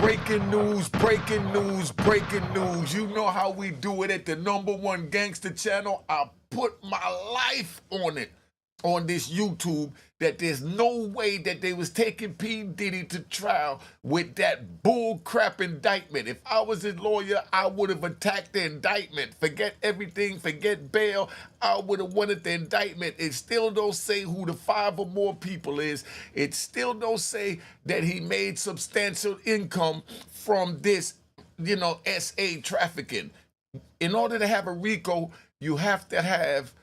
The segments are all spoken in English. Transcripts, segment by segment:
Breaking news, breaking news, breaking news. You know how we do it at the #1 gangster channel. I put my life on it on this YouTube that there's no way that they was taking P Diddy to trial with that bull crap indictment. If I was his lawyer, I would have attacked the indictment. Forget everything, forget bail. I would have wanted the indictment. It still don't say who the 5 or more people is. It still don't say that he made substantial income from this, SA trafficking. In order to have a RICO, you have to have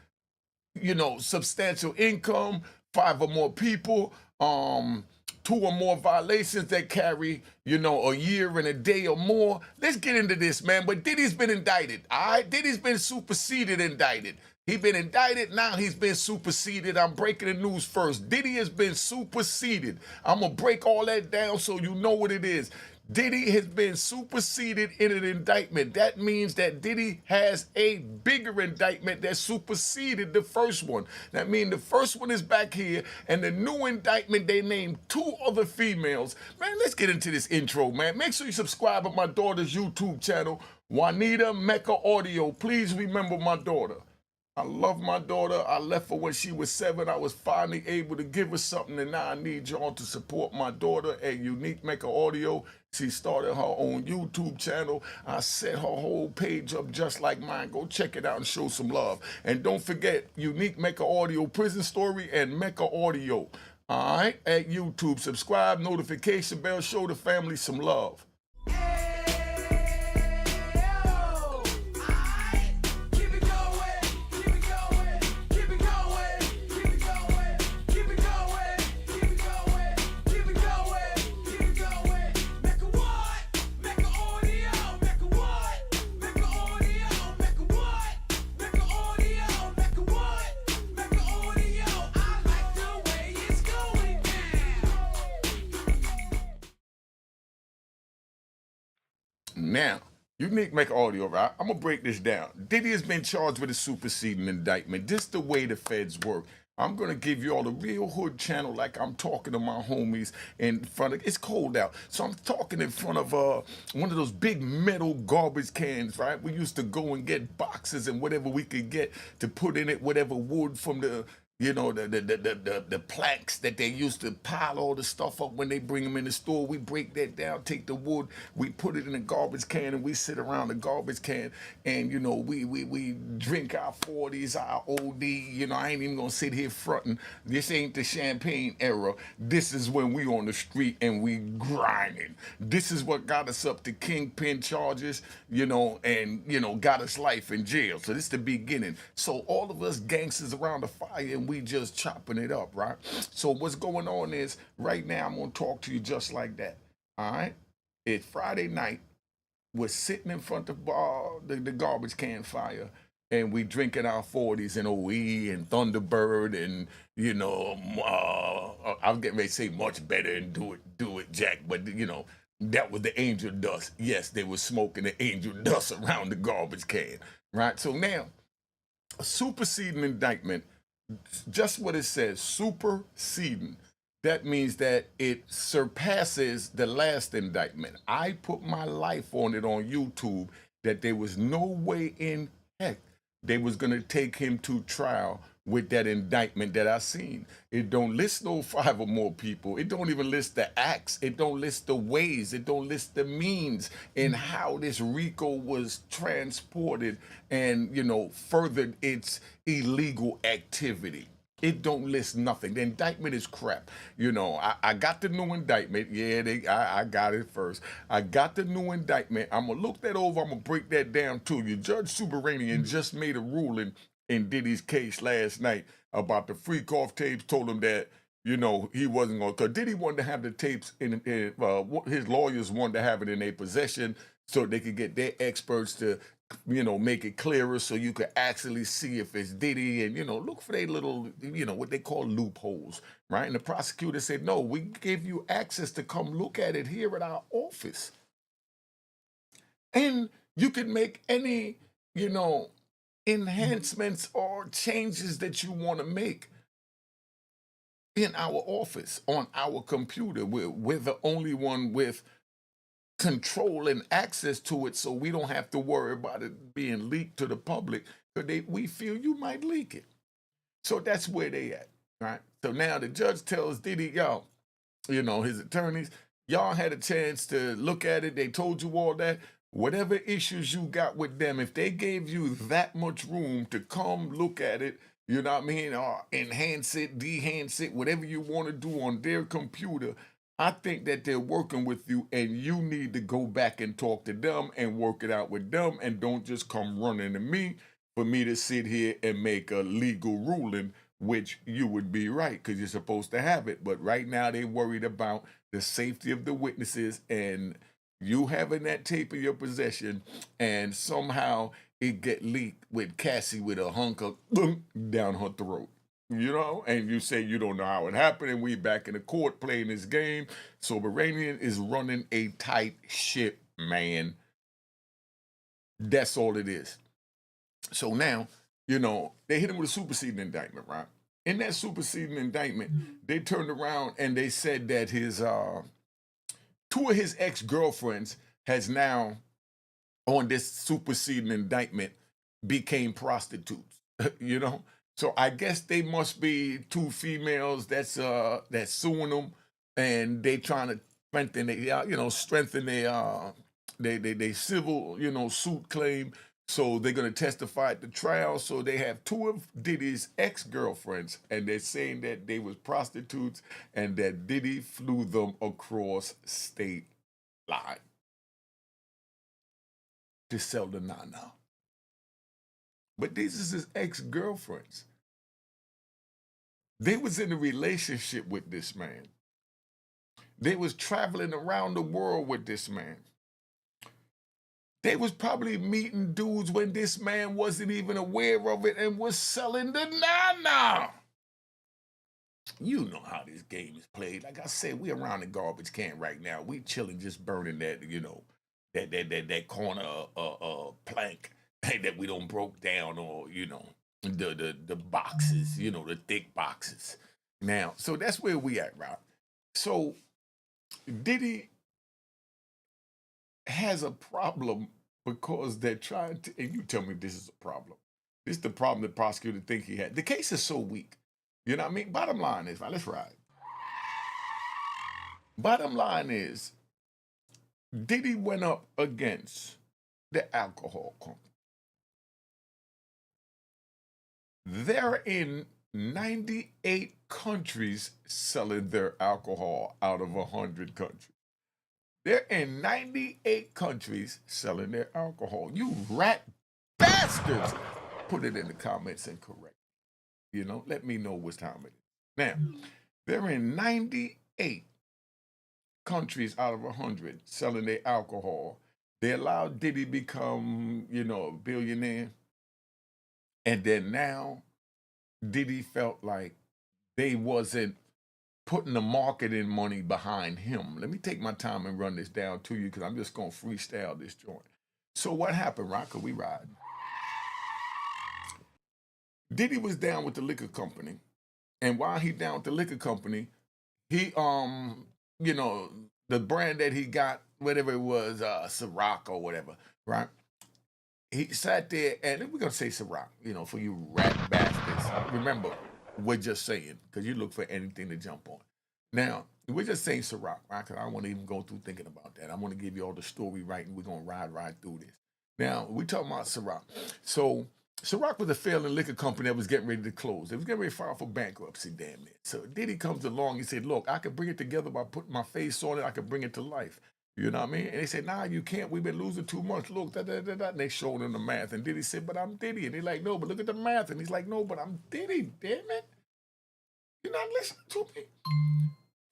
substantial income, 5 or more people, 2 or more violations that carry, a year and a day or more. Let's get into this, man. But Diddy's been indicted, all right? Diddy's been superseded, indicted. He's been indicted, now he's been superseded. I'm breaking the news first. Diddy has been superseded. I'm going to break all that down so you know what it is. Diddy has been superseded in an indictment. That means that Diddy has a bigger indictment that superseded the first one. That means the first one is back here, and the new indictment, they named 2 other females. Man, let's get into this intro, man. Make sure you subscribe to my daughter's YouTube channel, Juanita Mecca Audio. Please remember my daughter. I love my daughter. I left her when she was 7. I was finally able to give her something, and now I need y'all to support my daughter at Unique Maker Audio. She started her own YouTube channel. I set her whole page up just like mine. Go check it out and show some love. And don't forget, Unique Maker Audio Prison Story and Mecca Audio. All right, at YouTube. Subscribe, notification bell, show the family some love. Now, Unique Make Audio, right? I'm going to break this down. Diddy has been charged with a superseding indictment. This is the way the feds work. I'm going to give you all the real hood channel like I'm talking to my homies in front of, it's cold out. So I'm talking in front of one of those big metal garbage cans, right? We used to go and get boxes and whatever we could get to put in it, whatever wood from the the planks that they used to pile all the stuff up when they bring them in the store. We break that down, take the wood, we put it in a garbage can, and we sit around the garbage can, and we drink our 40s, our OD. I ain't even gonna sit here fronting. This ain't the champagne era. This is when we on the street and we grinding. This is what got us up to kingpin charges, and got us life in jail. So this is the beginning. So all of us gangsters around the fire, and we just chopping it up, right? So what's going on is, right now I'm gonna talk to you just like that, all right? It's Friday night. We're sitting in front of the garbage can fire, and we drinking our 40s and OE and Thunderbird and, I'm getting ready to say much better and do it, Jack, but, that was the angel dust. Yes, they were smoking the angel dust around the garbage can, right? So now, a superseding indictment, just what it says, superseding. That means that it surpasses the last indictment. I put my life on it on YouTube that there was no way in heck they was gonna take him to trial with that indictment that I seen. It don't list no 5 or more people. It don't even list the acts. It don't list the ways. It don't list the means and how this RICO was transported and, furthered its illegal activity. It don't list nothing. The indictment is crap. I got the new indictment. Yeah, I got it first. I got the new indictment. I'm going to look that over. I'm going to break that down to you. Judge Subramanian just made a ruling in Diddy's case last night about the freak-off tapes, told him that, he wasn't going to, because Diddy wanted to have the tapes, his lawyers wanted to have it in their possession so they could get their experts to, make it clearer so you could actually see if it's Diddy and, look for their little, what they call loopholes, right? And the prosecutor said, no, we give you access to come look at it here at our office. And you can make any, enhancements or changes that you want to make in our office on our computer. We're the only one with control and access to it, so we don't have to worry about it being leaked to the public, because we feel you might leak it. So that's where they at, right? So now the judge tells Diddy, y'all, his attorneys, y'all had a chance to look at it. They told you all that. Whatever issues you got with them, if they gave you that much room to come look at it, you know what I mean, or enhance it, de-hance it, whatever you want to do on their computer, I think that they're working with you, and you need to go back and talk to them and work it out with them, and don't just come running to me for me to sit here and make a legal ruling, which you would be right because you're supposed to have it. But right now they're worried about the safety of the witnesses and you having that tape in your possession, and somehow it get leaked with Cassie with a hunk of down her throat. And you say you don't know how it happened, and we back in the court playing this game. So Iranian is running a tight ship, man. That's all it is. So now, they hit him with a superseding indictment, right? In that superseding indictment, they turned around and they said that his two of his ex-girlfriends has now, on this superseding indictment, became prostitutes. So I guess they must be two females that's suing them, and they trying to strengthen their civil suit claim. So they're going to testify at the trial. So they have two of Diddy's ex-girlfriends, and they're saying that they was prostitutes and that Diddy flew them across state line to sell the nana. But these is his ex-girlfriends. They was in a relationship with this man. They was traveling around the world with this man. They was probably meeting dudes when this man wasn't even aware of it and was selling the nana. You know how this game is played. Like I said, we around the garbage can right now. We chilling, just burning that, that corner plank that we don't broke down, or the boxes, the thick boxes. Now, so that's where we at, right? So Diddy has a problem because they're trying to, and you tell me this is a problem. This is the problem the prosecutor think he had. The case is so weak. You know what I mean? Bottom line is, let's ride. Bottom line is, Diddy went up against the alcohol company. They're in 98 countries selling their alcohol out of 100 countries. They're in 98 countries selling their alcohol. You rat bastards! Put it in the comments and correct. Let me know what time it is. Now, they're in 98 countries out of 100 selling their alcohol. They allowed Diddy become, a billionaire. And then now, Diddy felt like they wasn't putting the marketing money behind him. Let me take my time and run this down to you, because I'm just going to freestyle this joint. So what happened, right? Because we ride. Diddy was down with the liquor company. And while he down with the liquor company, he, the brand that he got, whatever it was, Ciroc or whatever, right? He sat there, and we're going to say Ciroc, for you rat bastards. Remember, we're just saying, because you look for anything to jump on. Now, we're just saying Ciroc, right? Because I don't want to even go through thinking about that. I want to give you all the story right, and we're going to ride through this. Now, we're talking about Ciroc. So, Ciroc was a failing liquor company that was getting ready to close. They was getting ready to file for bankruptcy, damn it. So Diddy comes along and said, look, I can bring it together by putting my face on it. I can bring it to life. You know what I mean? And they said, nah, you can't. We've been losing too much. Look, And they showed him the math. And Diddy said, but I'm Diddy. And they're like, no, but look at the math. And he's like, no, but I'm Diddy, damn it. You're not listening to me.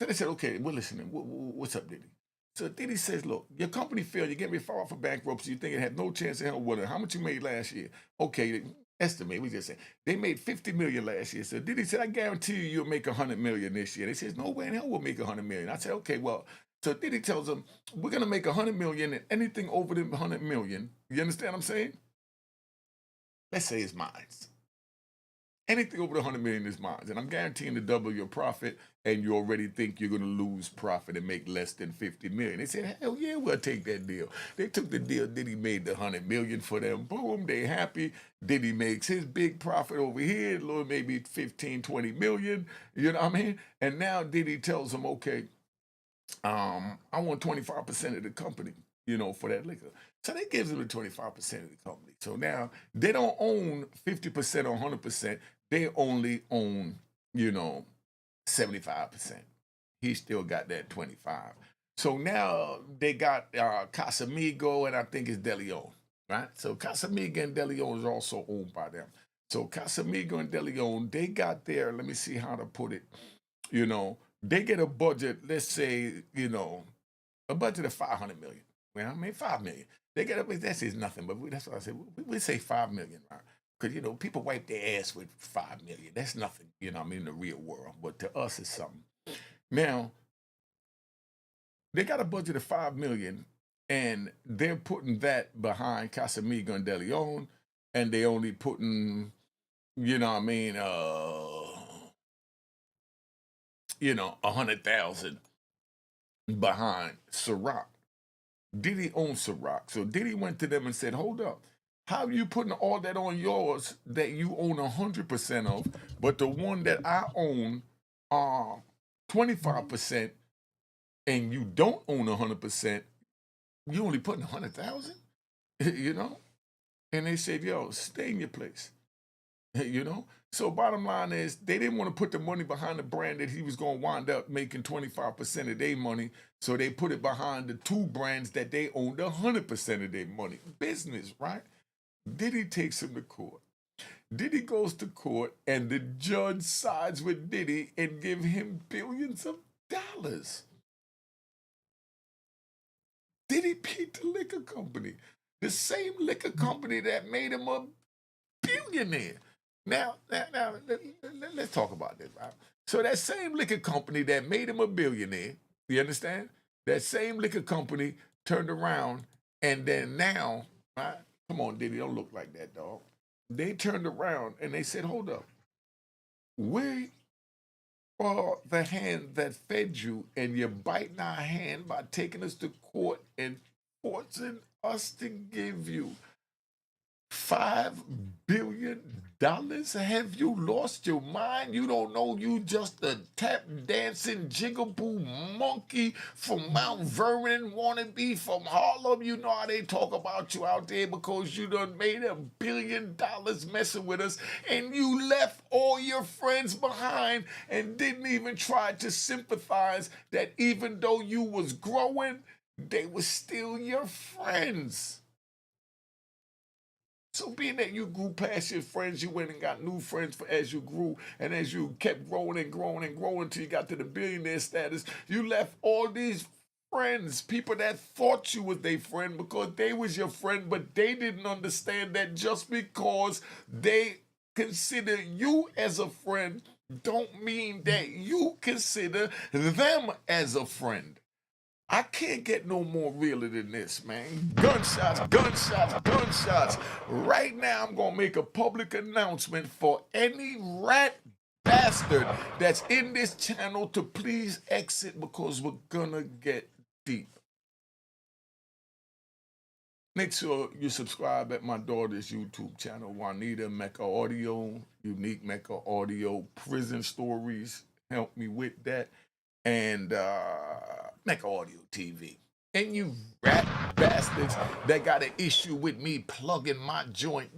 So they said, okay, we're listening. What's up, Diddy? So Diddy says, look, your company failed. You're getting ready to file for bankruptcy. You think it had no chance in hell winning. How much you made last year? Okay, estimate. We just said they made $50 million last year. So Diddy said, I guarantee you'll make $100 million this year. They says, no way in hell we'll make $100 million. I said, okay, well, so Diddy tells them, we're going to make $100 million, and anything over the $100 million, you understand what I'm saying? Let's say it's mine. Anything over the 100 million is mine. And I'm guaranteeing to double your profit, and you already think you're gonna lose profit and make less than 50 million. They said, hell yeah, we'll take that deal. They took the deal. Diddy made the 100 million for them. Boom, they happy. Diddy makes his big profit over here, Lord, maybe 15, 20 million. You know what I mean? And now Diddy tells them, okay, I want 25% of the company, for that liquor. So they gives them the 25% of the company. So now they don't own 50% or 100%. They only own, 75%. He still got that 25. So now they got Casamigo and I think it's De Leon, right? So Casamigo and De Leon is also owned by them. So Casamigo and De Leon, they got their, let me see how to put it, they get a budget, let's say, a budget of 500 million. Well, I mean, 5 million. They get up, that says nothing, but that's what I said. We say 5 million, right? Because, people wipe their ass with 5 million. That's nothing, in the real world. But to us, it's something. Now, they got a budget of 5 million, and they're putting that behind Casamigo and De Leon, and they only putting, you know what I mean, 100,000 behind Ciroc. Diddy owns Ciroc. So Diddy went to them and said, hold up. How you putting all that on yours that you own 100% of, but the one that I own 25% and you don't own 100%, you only putting 100,000? And they said, yo, stay in your place. So bottom line is they didn't want to put the money behind the brand that he was going to wind up making 25% of their money. So they put it behind the two brands that they owned 100% of their money. Business, right? Diddy takes him to court. Diddy goes to court and the judge sides with Diddy and give him billions of dollars. Diddy beat the liquor company. The same liquor company that made him a billionaire. Now, let's talk about this, right? So that same liquor company that made him a billionaire, you understand? That same liquor company turned around and then now, right? Come on, Diddy, don't look like that, dog. They turned around and they said, hold up. We are the hand that fed you and you're biting our hand by taking us to court and forcing us to give you $5 billion? Have you lost your mind? You don't know you just a tap dancing jigaboo monkey from Mount Vernon, wannabe from Harlem. You know how they talk about you out there because you done made $1 billion messing with us and you left all your friends behind and didn't even try to sympathize that even though you was growing, they were still your friends. So being that you grew past your friends, you went and got new friends as you grew, and as you kept growing and growing and growing until you got to the billionaire status, you left all these friends, people that thought you was their friend because they was your friend, but they didn't understand that just because they consider you as a friend don't mean that you consider them as a friend. I can't get no more realer than this, man. Gunshots, gunshots, gunshots. Right now, I'm going to make a public announcement for any rat bastard that's in this channel to please exit because we're going to get deep. Make sure you subscribe at my daughter's YouTube channel, Juanita Mecca Audio, Unique Mecca Audio, Prison Stories. Help me with that. And Mecca Audio TV. And you rat bastards that got an issue with me plugging my joint,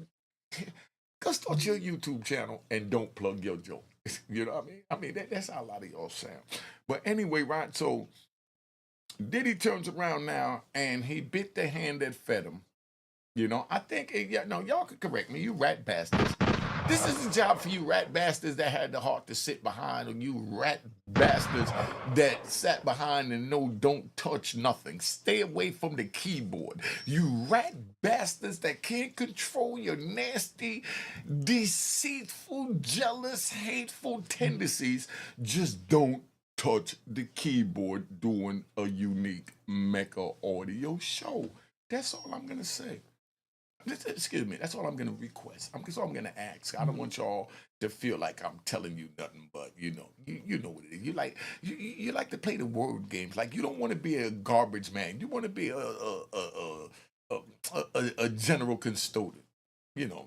go start your YouTube channel and don't plug your joint. You know what I mean? I mean, that's how a lot of y'all sound. But anyway, right, so Diddy turns around now and he bit the hand that fed him. I think, y'all can correct me, you rat bastards. This is the job for you rat bastards that had the heart to sit behind, and you rat bastards that sat behind and don't touch nothing. Stay away from the keyboard. You rat bastards that can't control your nasty, deceitful, jealous, hateful tendencies. Just don't touch the keyboard doing a Unique Mecca Audio show. That's all I'm going to say. Excuse me. That's all I'm gonna request. That's all I'm gonna ask. I don't want y'all to feel like I'm telling you nothing, but you know what it is. You like to play the word games. Like you don't want to be a garbage man. You want to be a general custodian. You know,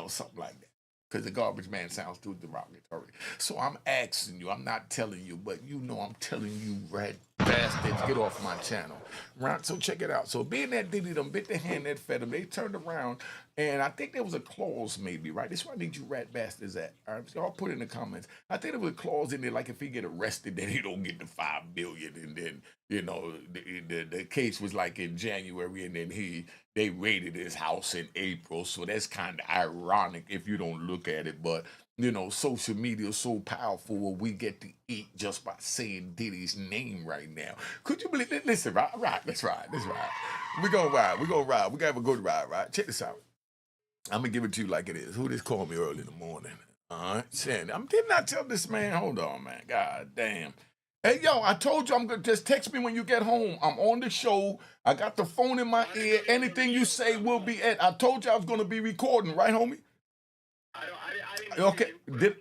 something like that. Because the garbage man sounds too derogatory. So I'm asking you. I'm not telling you, but I'm telling you, red bastards, get off my channel. Right? So check it out. So being that Diddy done bit the hand that fed him, they turned around, and I think there was a clause maybe, right? This is where I need you rat bastards at. All right? So y'all put in the comments. I think there was a clause in there, like if he get arrested, then he don't get the $5 billion, and then the case was like in January, and then they raided his house in April. So that's kind of ironic if you don't look at it, but social media is so powerful where we get to eat just by saying Diddy's name right now. Could you believe it? Listen, right, let's ride. We're gonna ride. We gotta have a good ride, right? Check this out. I'm gonna give it to you like it is. Who just called me early in the morning? All right, Sandy. Did not tell this man. Hold on, man. God damn. Hey, yo, I told you I'm gonna just text me when you get home. I'm on the show. I got the phone in my ear. Anything you say will be at. I told you I was gonna be recording, right, homie? I didn't okay. Okay.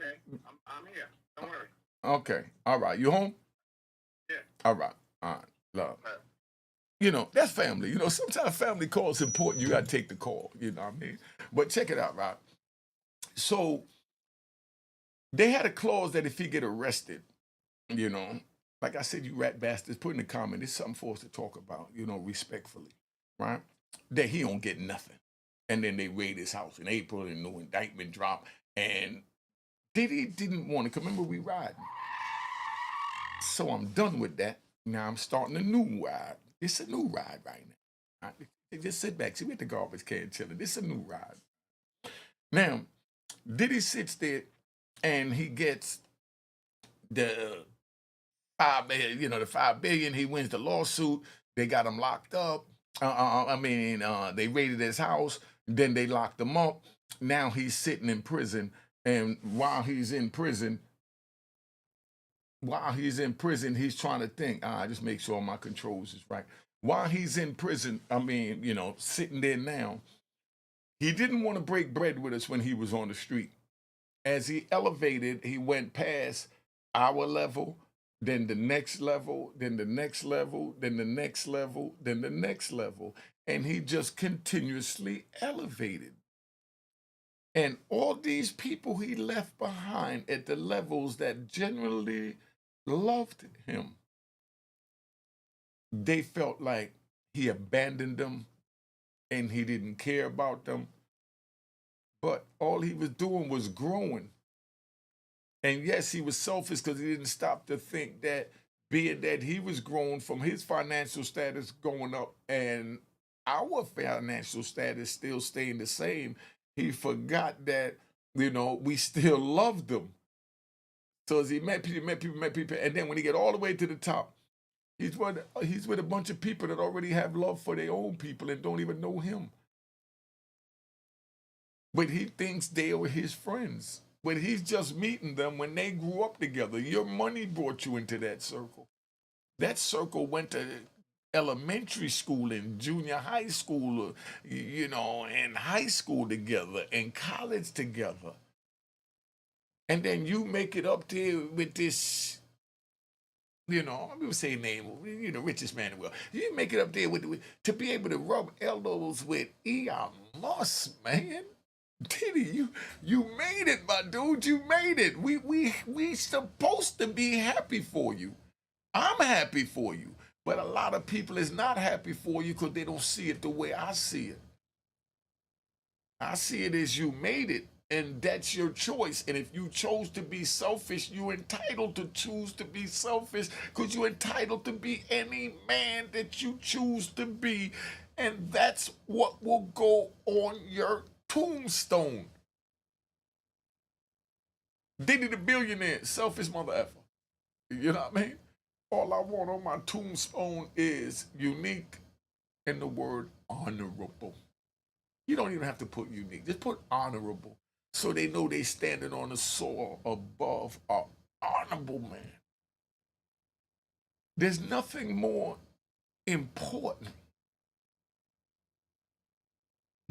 I'm here. Don't worry. Okay. All right. You home? Yeah. All right. Love. That's family. Sometimes family calls important. You got to take the call. You know what I mean? But check it out, right? So they had a clause that if he get arrested, like I said, you rat bastards, put in the comment, it's something for us to talk about, respectfully, right? That he don't get nothing. And then they raid his house in April and no indictment dropped. And Diddy didn't want to, remember we riding. So I'm done with that. Now I'm starting a new ride. It's a new ride right now. Right? Just sit back. See, we at the garbage can chilling. This is a new ride. Now, Diddy sits there and he gets the the $5 billion. He wins the lawsuit. They got him locked up. They raided his house. Then they locked him up. Now he's sitting in prison. And while he's in prison, he's trying to think. Just make sure my controls is right. While he's in prison, sitting there now, he didn't want to break bread with us when he was on the street. As he elevated, he went past our level, then the next level, then the next level, then the next level, then the next level. And he just continuously elevated. And all these people he left behind at the levels that generally loved him, they felt like he abandoned them and he didn't care about them. But all he was doing was growing. And yes, he was selfish because he didn't stop to think that being that he was growing from his financial status going up and our financial status still staying the same, he forgot that, we still loved them. So as he met people, and then when he get all the way to the top, he's with a bunch of people that already have love for their own people and don't even know him. But he thinks they are his friends. But he's just meeting them when they grew up together. Your money brought you into that circle. That circle went to elementary school and junior high school, and high school together and college together. And then you make it up there with this, I'm going to say name, richest man in the world. You make it up there to be able to rub elbows with Elon Musk, man. Diddy, you made it, my dude. You made it. We supposed to be happy for you. I'm happy for you. But a lot of people is not happy for you because they don't see it the way I see it. I see it as you made it, and that's your choice. And if you chose to be selfish, you're entitled to choose to be selfish because you're entitled to be any man that you choose to be. And that's what will go on your tombstone. Diddy the billionaire, selfish mother effer. You know what I mean? All I want on my tombstone is unique and the word honorable. You don't even have to put unique. Just put honorable so they know they standing on the soil above an honorable man. There's nothing more important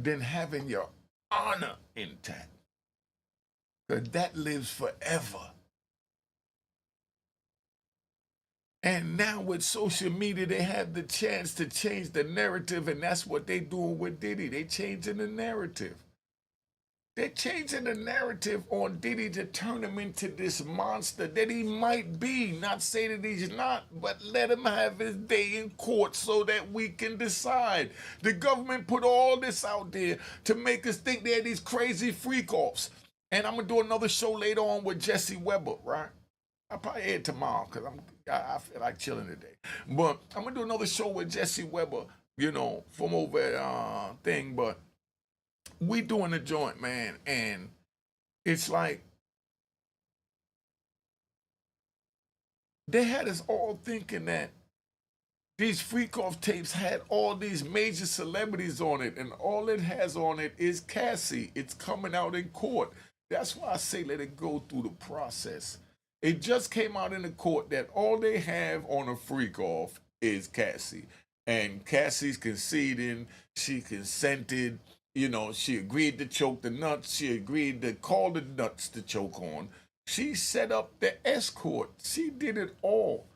than having your honor intact. Because that lives forever. And now with social media, they have the chance to change the narrative, and that's what they doing with Diddy. They changing the narrative. They're changing the narrative on Diddy to turn him into this monster that he might be. Not say that he's not, but let him have his day in court so that we can decide. The government put all this out there to make us think they're these crazy freak-offs. And I'm going to do another show later on with Jesse Weber, right? I'll probably add tomorrow because I feel like chilling today. But I'm going to do another show with Jesse Weber, from over at thing, but we doing a joint, man, and it's like they had us all thinking that these freak-off tapes had all these major celebrities on it, and all it has on it is Cassie. It's coming out in court. That's why I say let it go through the process. It just came out in the court that all they have on a freak-off is Cassie. And Cassie's conceding, she consented, she agreed to choke the nuts. She agreed to call the nuts to choke on. She set up the escort. She did it all.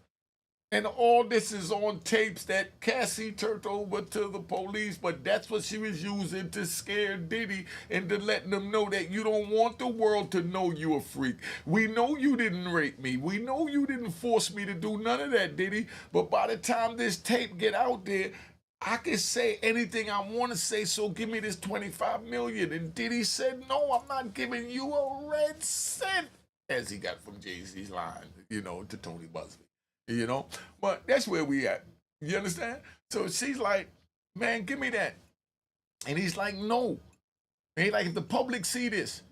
And all this is on tapes that Cassie turned over to the police, but that's what she was using to scare Diddy and to let them know that you don't want the world to know you a freak. We know you didn't rape me. We know you didn't force me to do none of that, Diddy. But by the time this tape get out there, I can say anything I want to say, so give me this $25 million. And Diddy said, no, I'm not giving you a red cent, as he got from Jay-Z's line, to Tony Busby. But that's where we at. You understand? So she's like, man, give me that. And he's like, no. And he's like, if the public see this.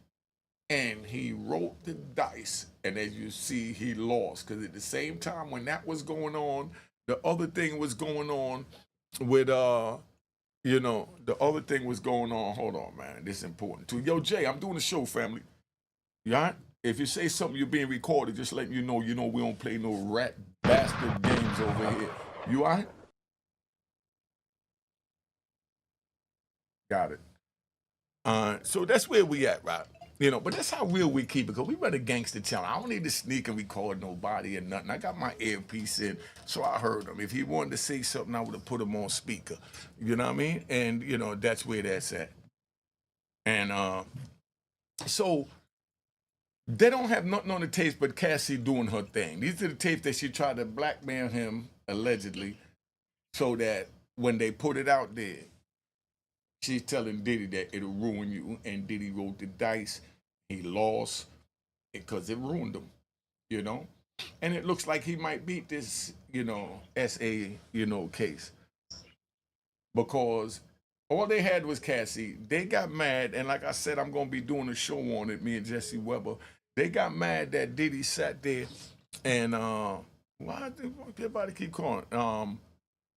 And he rolled the dice. And as you see, he lost. Because at the same time when that was going on, the other thing was going on with, the other thing was going on. Hold on, man. This is important too. Yo, Jay, I'm doing a show, family. You all right? If you say something, you're being recorded, just letting you know, we don't play no rat bastard games over here. You all right? Got it. So that's where we at, right? But that's how real we keep it, because we run a gangster channel. I don't need to sneak and record nobody or nothing. I got my earpiece in, so I heard him. If he wanted to say something, I would have put him on speaker. You know what I mean? And, that's where that's at. And so they don't have nothing on the tapes but Cassie doing her thing. These are the tapes that she tried to blackmail him, allegedly, so that when they put it out there, she's telling Diddy that it'll ruin you. And Diddy rolled the dice. He lost because it ruined him, And it looks like he might beat this, SA, case. Because all they had was Cassie. They got mad, and like I said, I'm going to be doing a show on it, me and Jesse Weber. They got mad that Diddy sat there and, why did everybody keep calling?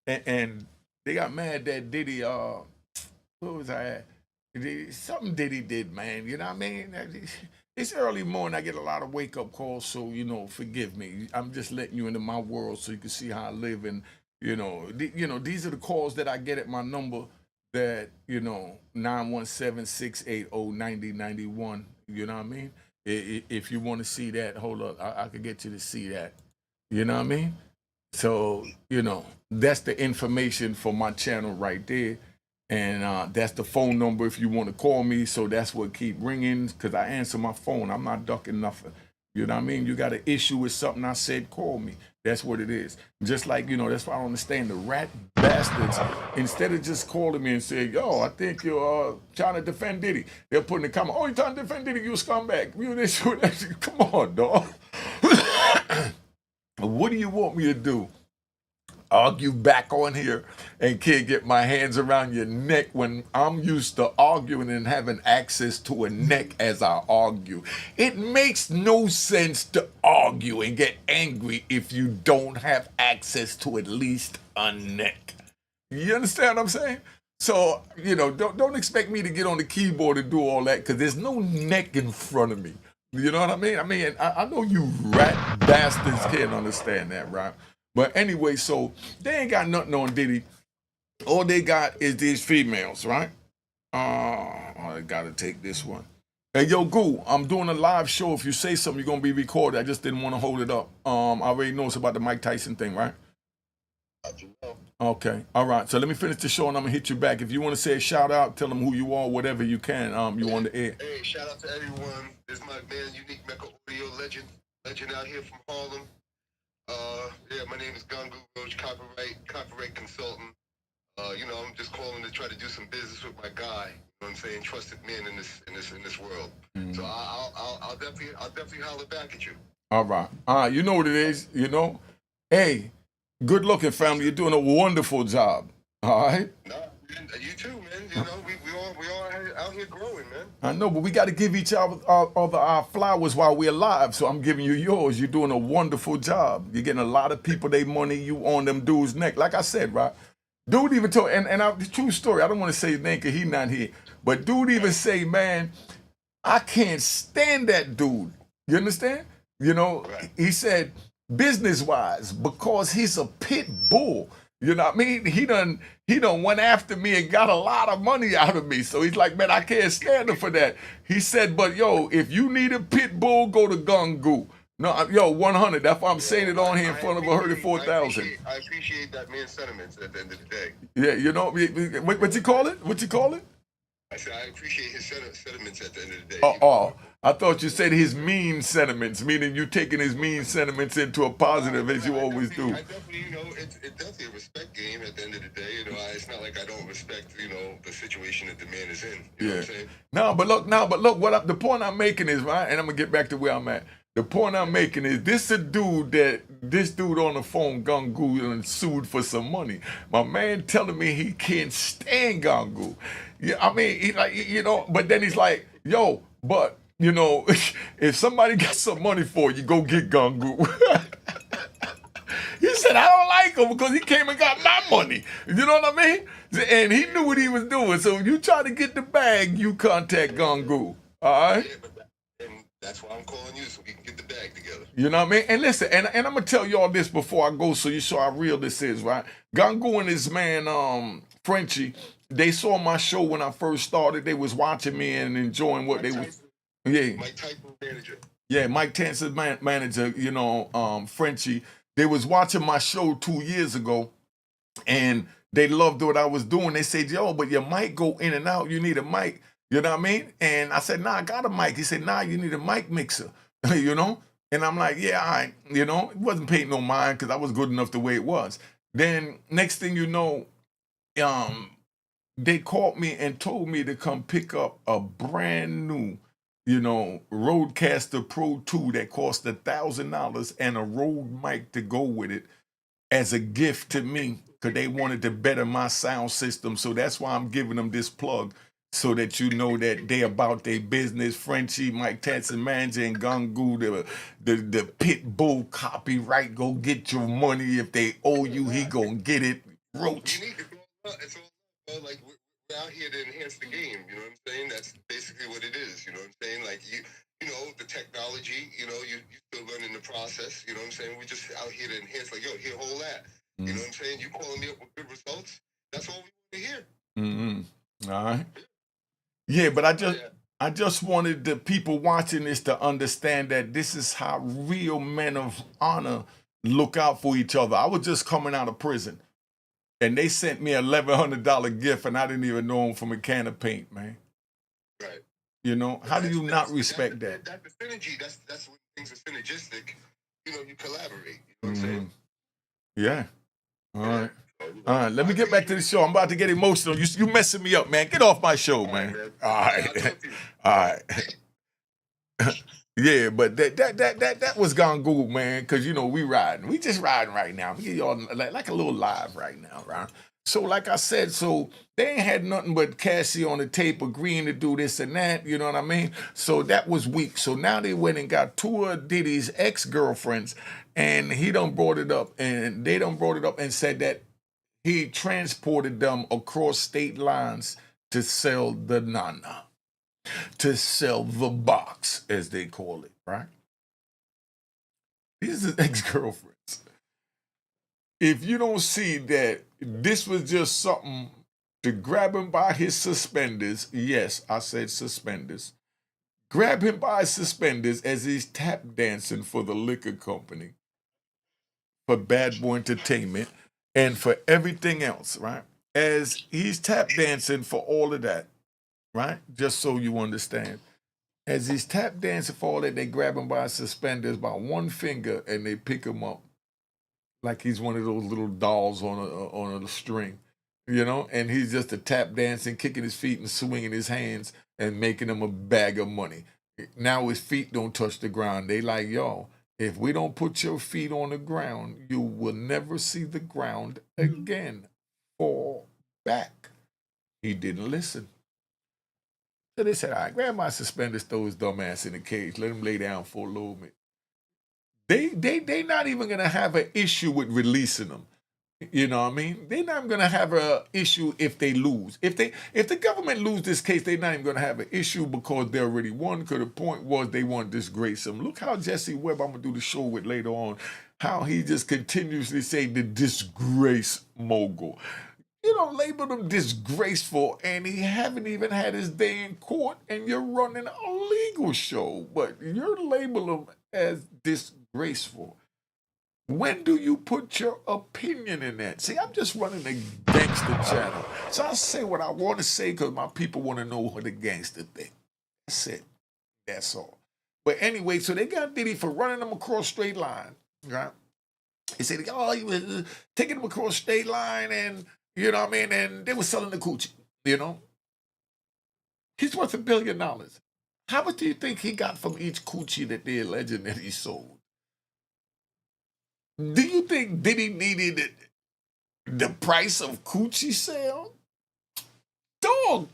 And they got mad that Diddy, what was I at? Something Diddy did, man, you know what I mean? It's early morning, I get a lot of wake-up calls, so, forgive me. I'm just letting you into my world so you can see how I live, and, these are the calls that I get at my number that, 917-680-9091, you know what I mean? If you want to see that, hold up, I could get you to see that, you know what I mean? So, that's the information for my channel right there. And that's the phone number if you want to call me. So that's what keep ringing, because I answer my phone. I'm not ducking nothing. You know what I mean? You got an issue with something I said, call me. That's what it is. Just like, that's why I don't understand the rat bastards. Instead of just calling me and saying, yo, I think you're trying to defend Diddy. They'll put in the comment, oh, you're trying to defend Diddy, you a scumbag. You this, come on, dog. What do you want me to do? Argue back on here and can't get my hands around your neck when I'm used to arguing and having access to a neck as I argue. It makes no sense to argue and get angry if you don't have access to at least a neck. You understand what I'm saying? So, don't expect me to get on the keyboard and do all that, because there's no neck in front of me. You know what I mean? I know you rat bastards can't understand that, right? But anyway, so they ain't got nothing on Diddy. All they got is these females, right? I gotta take this one. Hey, yo, Goo, I'm doing a live show. If you say something, you're gonna be recorded. I just didn't want to hold it up. I already know it's about the Mike Tyson thing, right? Okay, all right. So let me finish the show, and I'm gonna hit you back. If you want to say a shout out, tell them who you are, whatever you can. You on the air. Hey, shout out to everyone. This is my man, Unique Mecca Audio legend out here from Harlem. Yeah, my name is Gangu Roach, copyright consultant. I'm just calling to try to do some business with my guy. You know what I'm saying? Trusted man in this world. So I'll definitely holler back at you. All right. You know what it is. Hey, good looking family. You're doing a wonderful job. All right. No, you too, man. We all out here growing, man. I know, but we got to give each other our flowers while we're alive. So I'm giving you yours. You're doing a wonderful job. You're getting a lot of people their money. You on them dudes' neck. Like I said, right? Dude even told, the true story, I don't want to say his name because he's not here, but dude even say, man, I can't stand that dude. You understand? Right. He said, business-wise, because he's a pit bull. You know what I mean? He done went after me and got a lot of money out of me. So he's like, man, I can't stand him for that. He said, but yo, if you need a pit bull, go to Gangu. No, yo, 100. That's why I'm saying it on here in front of 134,000. I appreciate that man's sentiments at the end of the day. Yeah, what you call it? What you call it? I said I appreciate his sentiments at the end of the day. I thought you said his mean sentiments, meaning you taking his mean sentiments into a positive as you always do. I definitely, it's definitely a respect game at the end of the day. It's not like I don't respect, the situation that the man is in. You know what I'm saying? No, but look, the point I'm making is, right, and I'm gonna get back to where I'm at. The point I'm making is this dude on the phone, Gangu, and sued for some money. My man telling me he can't stand Gangu. Yeah, I mean, he like, but then he's like, yo, but, if somebody got some money for you, go get Gangu. He said, I don't like him because he came and got my money. You know what I mean? And he knew what he was doing. So if you try to get the bag, you contact Gangu. All right? Yeah, and that's why I'm calling you, so we can get the bag together. You know what I mean? And listen, and I'm going to tell y'all this before I go so you saw how real this is, right? Gangu and his man, Frenchie, they saw my show when I first started. They was watching me and enjoying what was. Yeah. Mike Tyson manager. Yeah, Mike Tyson's manager, Frenchie. They was watching my show 2 years ago, and they loved what I was doing. They said, yo, but your mic go in and out. You need a mic. You know what I mean? And I said, nah, I got a mic. He said, nah, you need a mic mixer, And I'm like, yeah, all right. It wasn't paying no mind because I was good enough the way it was. Then next thing you know, they called me and told me to come pick up a brand new Rodecaster Pro 2 that cost $1,000 and a Rode mic to go with it as a gift to me because they wanted to better my sound system. So that's why I'm giving them this plug so that you know that they about their business. Frenchie, Mike Tyson manager, and Gangu, the pit bull copyright. Go get your money. If they owe you, he gonna get it. Roach. It's all like we're out here to enhance the game, you know what I'm saying? That's basically what it is, you know what I'm saying? Like, the technology, you're still learning the process, you know what I'm saying? We're just out here to enhance, like, yo, here, hold that. You know what I'm saying? You calling me up with good results, that's all we want to hear. Mm-hmm. All right. Yeah, but I just wanted the people watching this to understand that this is how real men of honor look out for each other. I was just coming out of prison. And they sent me an $1,100 gift, and I didn't even know them from a can of paint, man. Right. How do you not respect that? That's the synergy. That's when things are synergistic. You collaborate. You know what I'm saying? Yeah. All right. All right. Let me get back to the show. I'm about to get emotional. You messing me up, man. Get off my show, man. All right. All right. Yeah, but that was Gangu, man, because we riding. We just riding right now. We get y'all like a little live right now, right? So like I said, they ain't had nothing but Cassie on the tape agreeing to do this and that, you know what I mean? So that was weak. So now they went and got two of Diddy's ex-girlfriends, and he done brought it up, and they done brought it up and said that he transported them across state lines to sell the nana. To sell the box, as they call it, right? These are ex-girlfriends. If you don't see that this was just something to grab him by his suspenders. Yes, I said suspenders. Grab him by his suspenders as he's tap dancing for the liquor company, for Bad Boy Entertainment, and for everything else, right? As he's tap dancing for all of that, right? Just so you understand. As he's tap dancing for all that, they grab him by his suspenders by one finger and they pick him up like he's one of those little dolls on a string, and he's just a tap dancing, kicking his feet and swinging his hands and making him a bag of money. Now his feet don't touch the ground. They like, yo, if we don't put your feet on the ground, you will never see the ground again. Fall back. He didn't listen. So they said, all right, grab my suspenders, throw his dumb ass in the cage, let him lay down for a little bit. They not even gonna have an issue with releasing them. You know what I mean? They're not gonna have an issue if they lose. If the government lose this case, they're not even gonna have an issue because they already won. Because the point was they want to disgrace him. Look how Jesse Webb, I'm gonna do the show with later on, how he just continuously say the disgrace mogul. You don't label him disgraceful, and he haven't even had his day in court, and you're running a legal show, but you're labeling him as disgraceful. When do you put your opinion in that? See, I'm just running a gangster channel. So I say what I want to say because my people want to know what the gangster think. That's it. That's all. But anyway, so they got Diddy for running them across straight line. Right? They said, oh, he was taking them across state line and, and they were selling the coochie. He's worth $1 billion. How much do you think he got from each coochie that they're alleging that he sold? Do you think Diddy needed the price of coochie sale? Dog,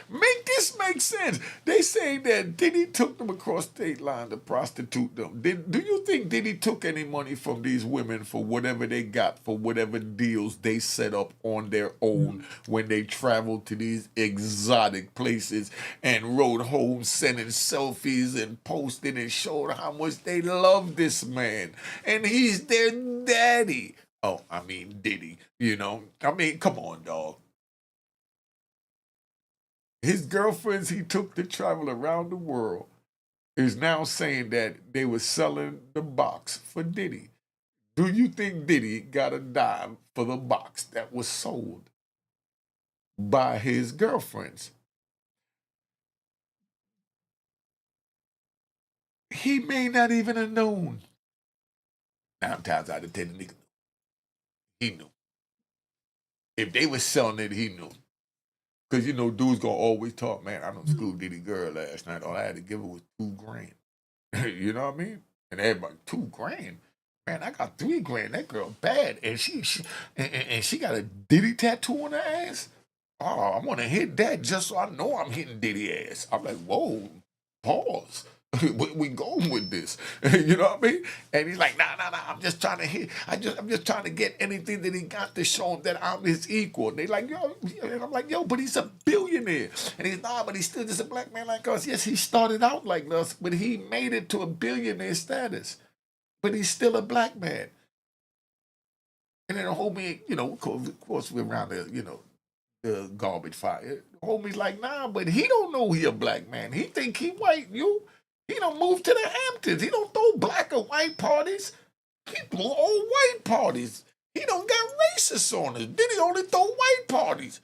make this make sense. They say that Diddy took them across state line to prostitute them. Do you think Diddy took any money from these women for whatever they got, for whatever deals they set up on their own when they traveled to these exotic places and rode home sending selfies and posting and showed how much they love this man? And he's their daddy. Oh, I mean Diddy, come on, dog. His girlfriends he took to travel around the world is now saying that they were selling the box for Diddy. Do you think Diddy got a dime for the box that was sold by his girlfriends? He may not even have known. 9 times out of 10, the nigga knew. He knew. If they were selling it, he knew. Because, dudes gonna always talk, man, I done screwed Diddy girl last night. All I had to give her was $2,000. You know what I mean? And everybody, $2,000? Man, I got $3,000. That girl bad. And she got a Diddy tattoo on her ass? Oh, I want to hit that just so I know I'm hitting Diddy ass. I'm like, whoa, pause. we going with this. You know what I mean? And he's like, nah, I'm just trying to hit. I'm just trying to get anything that he got to show him that I'm his equal. And they like, yo, and I'm like, yo, but he's a billionaire. And he's but he's still just a black man like us. Yes, he started out like us, but he made it to a billionaire status. But he's still a black man. And then the homie, of course we're around the garbage fire. The homie's like, nah, but he don't know he a black man. He think he white, He don't move to the Hamptons. He don't throw black or white parties. He throw all white parties. He don't got racists on us. Diddy only throw white parties.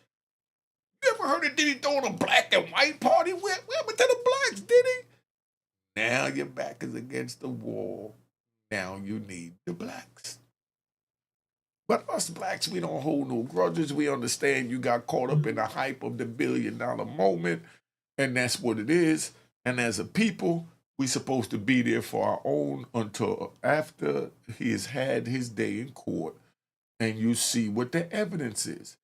You ever heard of Diddy throwing a black and white party? Where happened to the blacks, Diddy? Now your back is against the wall. Now you need the blacks. But us blacks, we don't hold no grudges. We understand you got caught up in the hype of the $1 billion moment, and that's what it is. And as a people, we supposed to be there for our own until after he has had his day in court and you see what the evidence is.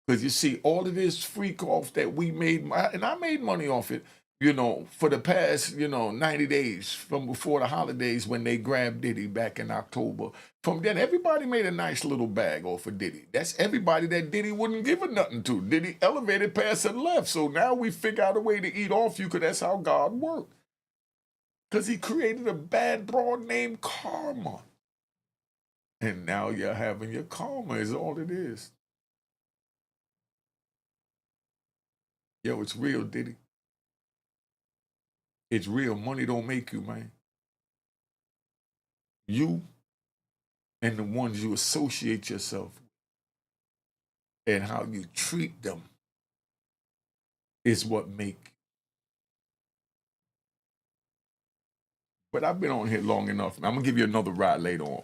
Because you see, all of this freak off that we made, and I made money off it, for the past, 90 days from before the holidays when they grabbed Diddy back in October. From then, everybody made a nice little bag off of Diddy. That's everybody that Diddy wouldn't give a nothing to. Diddy elevated past and left. So now we figure out a way to eat off you because that's how God worked. Because he created a bad broad named Karma. And now you're having your karma is all it is. Yo, it's real, Diddy. It's real. Money don't make you, man. You and the ones you associate yourself with and how you treat them is what make you. But I've been on here long enough. I'm gonna give you another ride later on.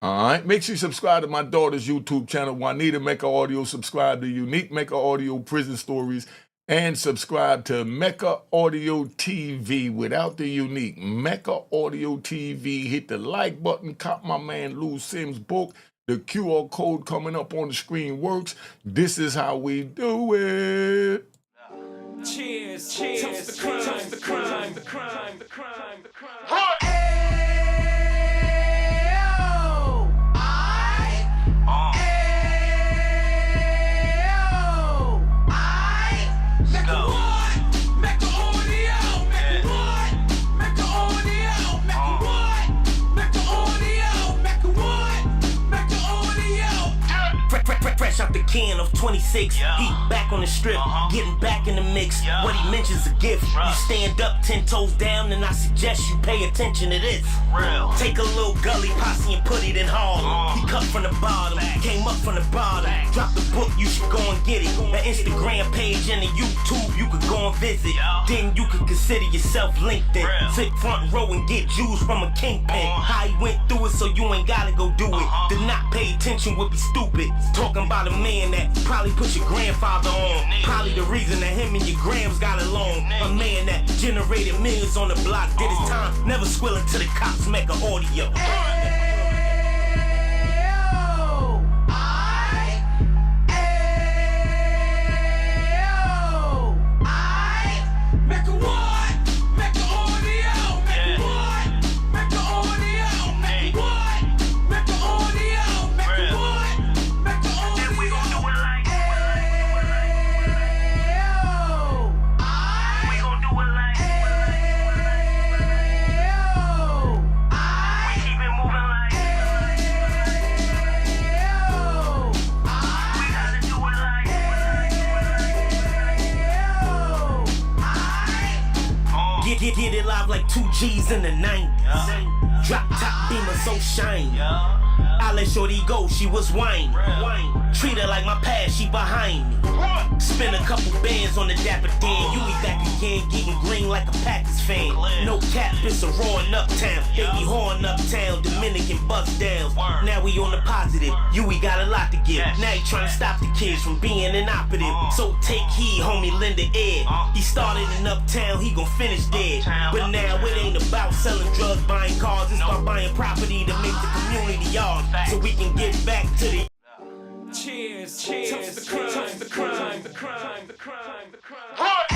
All right, make sure you subscribe to my daughter's YouTube channel, Juanita Mecca Audio. Subscribe to Unique Mecca Audio Prison Stories, and subscribe to Mecca Audio TV without the unique. Mecca Audio TV. Hit the like button. Cop my man Lou Sims' book. The QR code coming up on the screen works. This is how we do it. Cheers, cheers, toast the crime, toast the crime, the crime, the crime, the crime. Fresh out the can of 26, he back on the strip, getting back in the mix. What he mentions a gift. You stand up 10 toes down, and I suggest you pay attention to this. Take a little gully posse and put it in Harlem. He cut from the bottom, came up from the bottom. Drop the book, you should go and get it. The Instagram page and the YouTube, you could go and visit. Then you could consider yourself LinkedIn. Sit front row and get Jews from a kingpin. How he went through it, so you ain't gotta go do it. To not pay attention would be stupid. Talking about a man that probably put your grandfather on. Probably the reason that him and your grams got along. A man that generated millions on the block, did his time, never squilling to the cops, Mecca Audio. Get it live like 2 G's in the 90s. Drop top beamer so shiny. I let shorty go, she was whining. Treat her like my past, she behind me. Spend a couple bands on the Dapper Dan. You be back again, getting green like a Packers fan. No cap, it's a roaring uptown. Baby horn uptown, Dominican bust downs. Now we on the positive, we got a lot to give. Now he trying to stop the kids from being inoperative. So take heed, homie, lend an ear. He started in uptown, he gon' finish dead. But now it ain't about selling drugs, buying cars. It's about buying property to make the community yours, so we can get back to the Cheers, cheers, toast the crime, the crime, the crime, the crime, the crime.